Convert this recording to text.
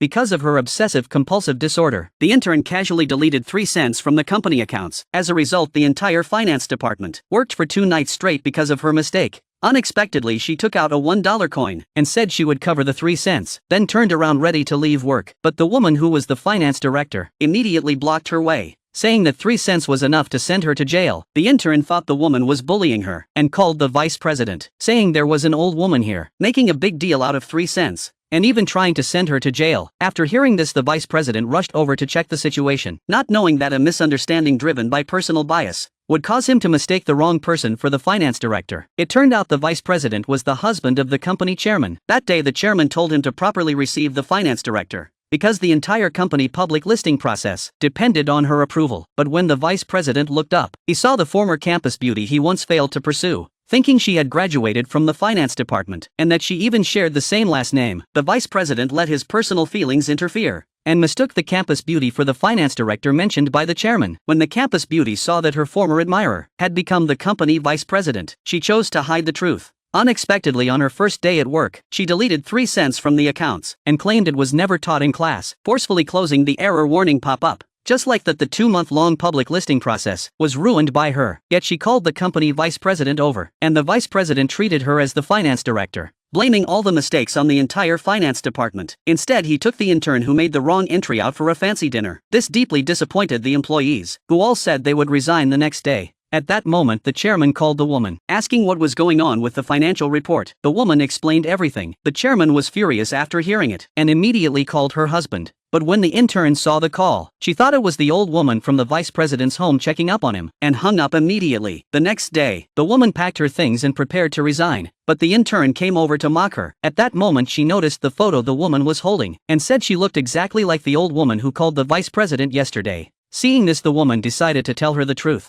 because of her obsessive-compulsive disorder. The intern casually deleted 3 cents from the company accounts. As a result, the entire finance department worked for 2 nights straight because of her mistake. Unexpectedly, she took out a $1 coin and said she would cover the 3 cents, then turned around ready to leave work. But the woman who was the finance director immediately blocked her way, saying that 3 cents was enough to send her to jail. The intern thought the woman was bullying her and called the vice president, saying there was an old woman here, making a big deal out of 3 cents. And even trying to send her to jail. After hearing this, the vice president rushed over to check the situation, not knowing that a misunderstanding driven by personal bias would cause him to mistake the wrong person for the finance director. It turned out the vice president was the husband of the company chairman. That day, the chairman told him to properly receive the finance director, because the entire company public listing process depended on her approval. But when the vice president looked up, he saw the former campus beauty he once failed to pursue, thinking she had graduated from the finance department, and that she even shared the same last name. The vice president let his personal feelings interfere, and mistook the campus beauty for the finance director mentioned by the chairman. When the campus beauty saw that her former admirer had become the company vice president, she chose to hide the truth. Unexpectedly, on her first day at work, she deleted 3 cents from the accounts, and claimed it was never taught in class, forcefully closing the error warning pop-up. Just like that, the 2-month-long public listing process was ruined by her. Yet she called the company vice president over, and the vice president treated her as the finance director, blaming all the mistakes on the entire finance department. Instead, he took the intern who made the wrong entry out for a fancy dinner. This deeply disappointed the employees, who all said they would resign the next day. At that moment, the chairman called the woman, asking what was going on with the financial report. The woman explained everything. The chairman was furious after hearing it, and immediately called her husband. But when the intern saw the call, she thought it was the old woman from the vice president's home checking up on him, and hung up immediately. The next day, the woman packed her things and prepared to resign, but the intern came over to mock her. At that moment, she noticed the photo the woman was holding, and said she looked exactly like the old woman who called the vice president yesterday. Seeing this, the woman decided to tell her the truth.